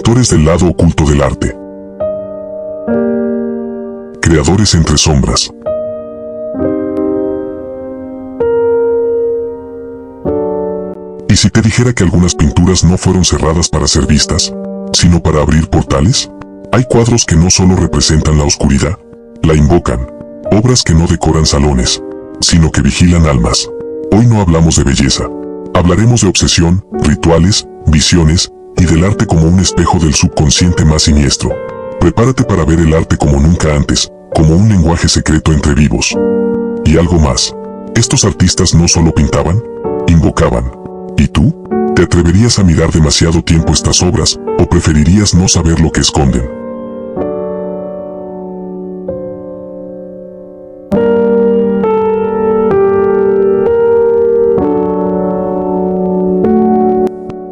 Actores del lado oculto del arte. Creadores entre sombras. ¿Y si te dijera que algunas pinturas no fueron cerradas para ser vistas, sino para abrir portales? Hay cuadros que no solo representan la oscuridad, la invocan, obras que no decoran salones, sino que vigilan almas. Hoy no hablamos de belleza. Hablaremos de obsesión, rituales, visiones, y del arte como un espejo del subconsciente más siniestro. Prepárate para ver el arte como nunca antes, como un lenguaje secreto entre vivos. Y algo más. Estos artistas no solo pintaban, invocaban. ¿Y tú? ¿Te atreverías a mirar demasiado tiempo estas obras, o preferirías no saber lo que esconden?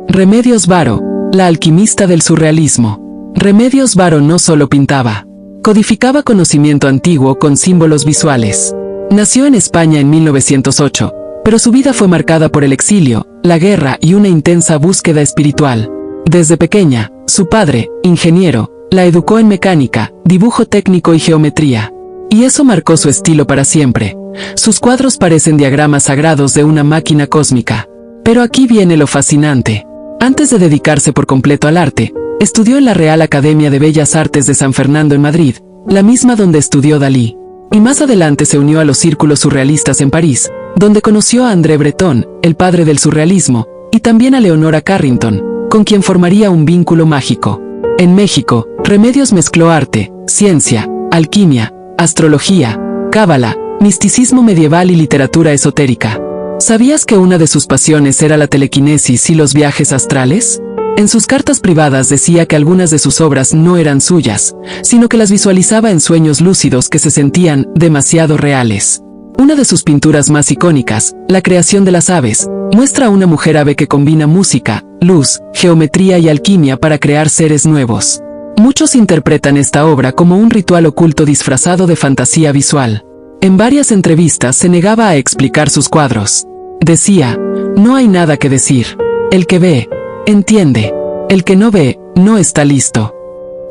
Remedios Varo, la alquimista del surrealismo. Remedios Varo no solo pintaba, codificaba conocimiento antiguo con símbolos visuales. Nació en España en 1908, pero su vida fue marcada por el exilio, la guerra y una intensa búsqueda espiritual. Desde pequeña, su padre, ingeniero, la educó en mecánica, dibujo técnico y geometría. Y eso marcó su estilo para siempre. Sus cuadros parecen diagramas sagrados de una máquina cósmica. Pero aquí viene lo fascinante. Antes de dedicarse por completo al arte, estudió en la Real Academia de Bellas Artes de San Fernando en Madrid, la misma donde estudió Dalí. Y más adelante se unió a los círculos surrealistas en París, donde conoció a André Breton, el padre del surrealismo, y también a Leonora Carrington, con quien formaría un vínculo mágico. En México, Remedios mezcló arte, ciencia, alquimia, astrología, cábala, misticismo medieval y literatura esotérica. ¿Sabías que una de sus pasiones era la telequinesis y los viajes astrales? En sus cartas privadas decía que algunas de sus obras no eran suyas, sino que las visualizaba en sueños lúcidos que se sentían demasiado reales. Una de sus pinturas más icónicas, La creación de las aves, muestra a una mujer ave que combina música, luz, geometría y alquimia para crear seres nuevos. Muchos interpretan esta obra como un ritual oculto disfrazado de fantasía visual. En varias entrevistas se negaba a explicar sus cuadros. Decía, no hay nada que decir. El que ve, entiende. El que no ve, no está listo.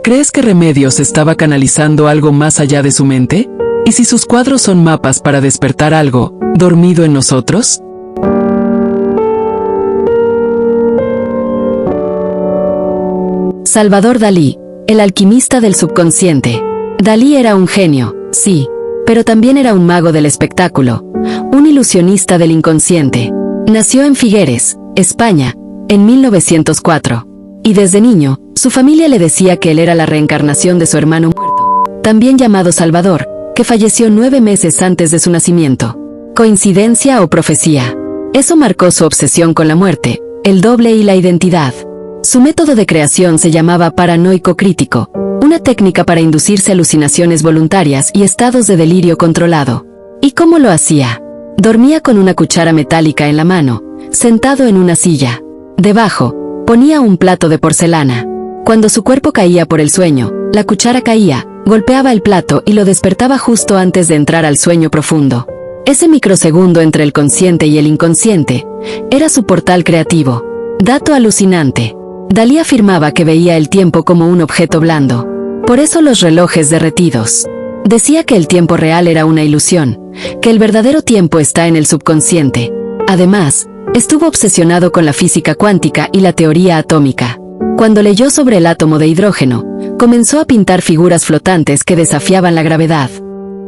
¿Crees que Remedios estaba canalizando algo más allá de su mente? ¿Y si sus cuadros son mapas para despertar algo dormido en nosotros? Salvador Dalí, el alquimista del subconsciente. Dalí era un genio, sí, pero también era un mago del espectáculo, un ilusionista del inconsciente. Nació en Figueres, España, en 1904. Y desde niño, su familia le decía que él era la reencarnación de su hermano muerto, también llamado Salvador, que falleció 9 meses antes de su nacimiento. ¿Coincidencia o profecía? Eso marcó su obsesión con la muerte, el doble y la identidad. Su método de creación se llamaba paranoico crítico, una técnica para inducirse alucinaciones voluntarias y estados de delirio controlado. ¿Y cómo lo hacía? Dormía con una cuchara metálica en la mano, sentado en una silla. Debajo, ponía un plato de porcelana. Cuando su cuerpo caía por el sueño, la cuchara caía, golpeaba el plato y lo despertaba justo antes de entrar al sueño profundo. Ese microsegundo entre el consciente y el inconsciente era su portal creativo. Dato alucinante. Dalí afirmaba que veía el tiempo como un objeto blando. Por eso los relojes derretidos. Decía que el tiempo real era una ilusión, que el verdadero tiempo está en el subconsciente. Además, estuvo obsesionado con la física cuántica y la teoría atómica. Cuando leyó sobre el átomo de hidrógeno, comenzó a pintar figuras flotantes que desafiaban la gravedad.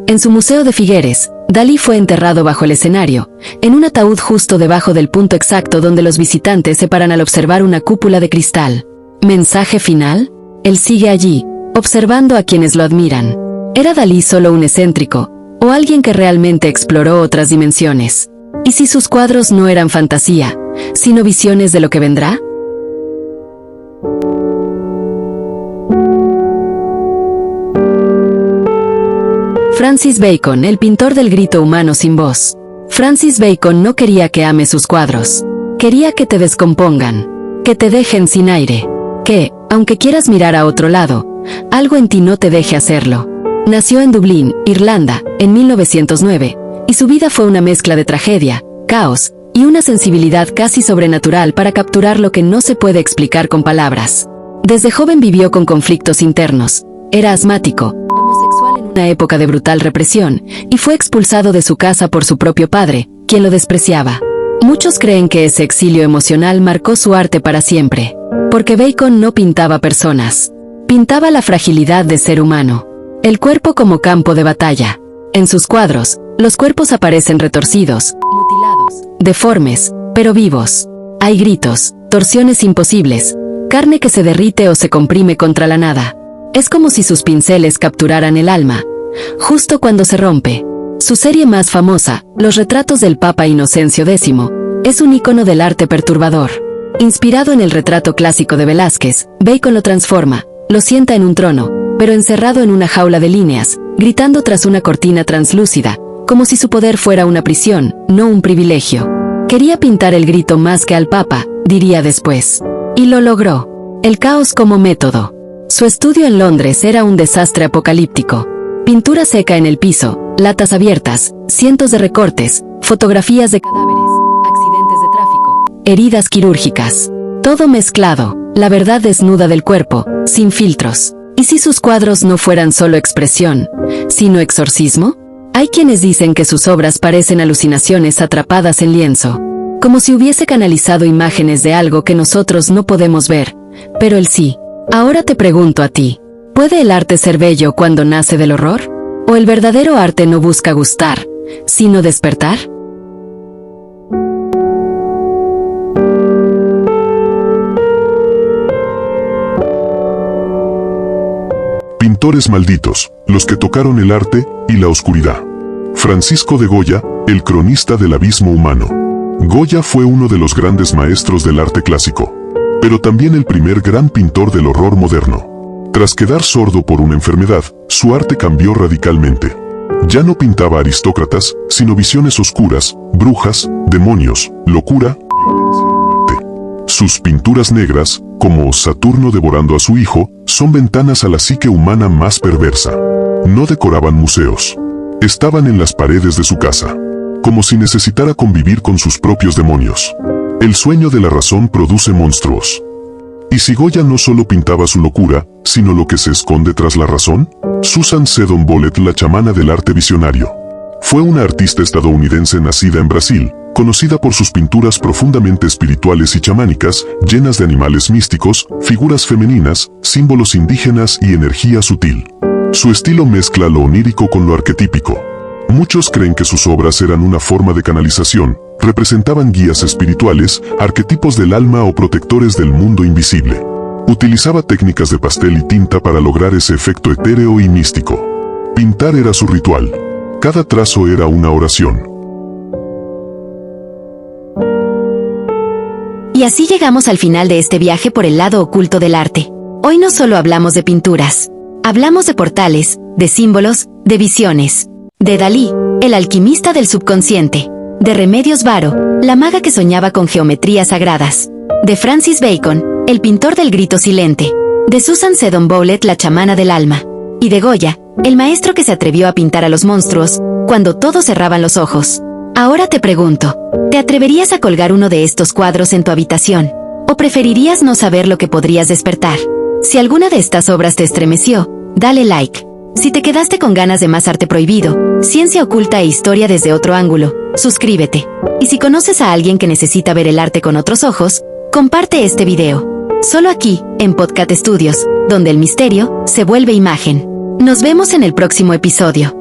En su museo de Figueres, Dalí fue enterrado bajo el escenario, en un ataúd justo debajo del punto exacto donde los visitantes se paran al observar una cúpula de cristal. ¿Mensaje final? Él sigue allí, observando a quienes lo admiran. ¿Era Dalí solo un excéntrico, o alguien que realmente exploró otras dimensiones? ¿Y si sus cuadros no eran fantasía, sino visiones de lo que vendrá? Francis Bacon, el pintor del grito humano sin voz. Francis Bacon no quería que ames sus cuadros. Quería que te descompongan, que te dejen sin aire, que, aunque quieras mirar a otro lado, algo en ti no te deje hacerlo. Nació en Dublín, Irlanda, en 1909, y su vida fue una mezcla de tragedia, caos, y una sensibilidad casi sobrenatural para capturar lo que no se puede explicar con palabras. Desde joven vivió con conflictos internos. Era asmático, homosexual en una época de brutal represión, y fue expulsado de su casa por su propio padre, quien lo despreciaba. Muchos creen que ese exilio emocional marcó su arte para siempre. Porque Bacon no pintaba personas. Pintaba la fragilidad de ser humano. El cuerpo como campo de batalla. En sus cuadros, los cuerpos aparecen retorcidos, mutilados, deformes, pero vivos. Hay gritos, torsiones imposibles, carne que se derrite o se comprime contra la nada. Es como si sus pinceles capturaran el alma, justo cuando se rompe. Su serie más famosa, Los retratos del Papa Inocencio X, es un ícono del arte perturbador. Inspirado en el retrato clásico de Velázquez, Bacon lo transforma, lo sienta en un trono, pero encerrado en una jaula de líneas, gritando tras una cortina translúcida, como si su poder fuera una prisión, no un privilegio. Quería pintar el grito más que al Papa, diría después. Y lo logró. El caos como método. Su estudio en Londres era un desastre apocalíptico. Pintura seca en el piso, latas abiertas, cientos de recortes, fotografías de cadáveres, accidentes de tráfico, heridas quirúrgicas. Todo mezclado, la verdad desnuda del cuerpo, sin filtros. ¿Y si sus cuadros no fueran solo expresión, sino exorcismo? Hay quienes dicen que sus obras parecen alucinaciones atrapadas en lienzo, como si hubiese canalizado imágenes de algo que nosotros no podemos ver, pero él sí. Ahora te pregunto a ti, ¿puede el arte ser bello cuando nace del horror? ¿O el verdadero arte no busca gustar, sino despertar? Pintores malditos, los que tocaron el arte y la oscuridad. Francisco de Goya, el cronista del abismo humano. Goya fue uno de los grandes maestros del arte clásico, pero también el primer gran pintor del horror moderno. Tras quedar sordo por una enfermedad, su arte cambió radicalmente. Ya no pintaba aristócratas, sino visiones oscuras, brujas, demonios, locura, violencia y muerte. Sus pinturas negras, como Saturno devorando a su hijo, son ventanas a la psique humana más perversa. No decoraban museos. Estaban en las paredes de su casa, como si necesitara convivir con sus propios demonios. El sueño de la razón produce monstruos. ¿Y si Goya no solo pintaba su locura, sino lo que se esconde tras la razón? Susan Seddon Bollet, la chamana del arte visionario. Fue una artista estadounidense nacida en Brasil, conocida por sus pinturas profundamente espirituales y chamánicas, llenas de animales místicos, figuras femeninas, símbolos indígenas y energía sutil. Su estilo mezcla lo onírico con lo arquetípico. Muchos creen que sus obras eran una forma de canalización, representaban guías espirituales, arquetipos del alma o protectores del mundo invisible. Utilizaba técnicas de pastel y tinta para lograr ese efecto etéreo y místico. Pintar era su ritual. Cada trazo era una oración. Y así llegamos al final de este viaje por el lado oculto del arte. Hoy no solo hablamos de pinturas. Hablamos de portales, de símbolos, de visiones. De Dalí, el alquimista del subconsciente. De Remedios Varo, la maga que soñaba con geometrías sagradas. De Francis Bacon, el pintor del grito silente. De Susan Seddon Bollet, la chamana del alma. Y de Goya, el maestro que se atrevió a pintar a los monstruos, cuando todos cerraban los ojos. Ahora te pregunto, ¿te atreverías a colgar uno de estos cuadros en tu habitación? ¿O preferirías no saber lo que podrías despertar? Si alguna de estas obras te estremeció, dale like. Si te quedaste con ganas de más arte prohibido, ciencia oculta e historia desde otro ángulo, suscríbete. Y si conoces a alguien que necesita ver el arte con otros ojos, comparte este video. Solo aquí, en Podcast Studios, donde el misterio se vuelve imagen. Nos vemos en el próximo episodio.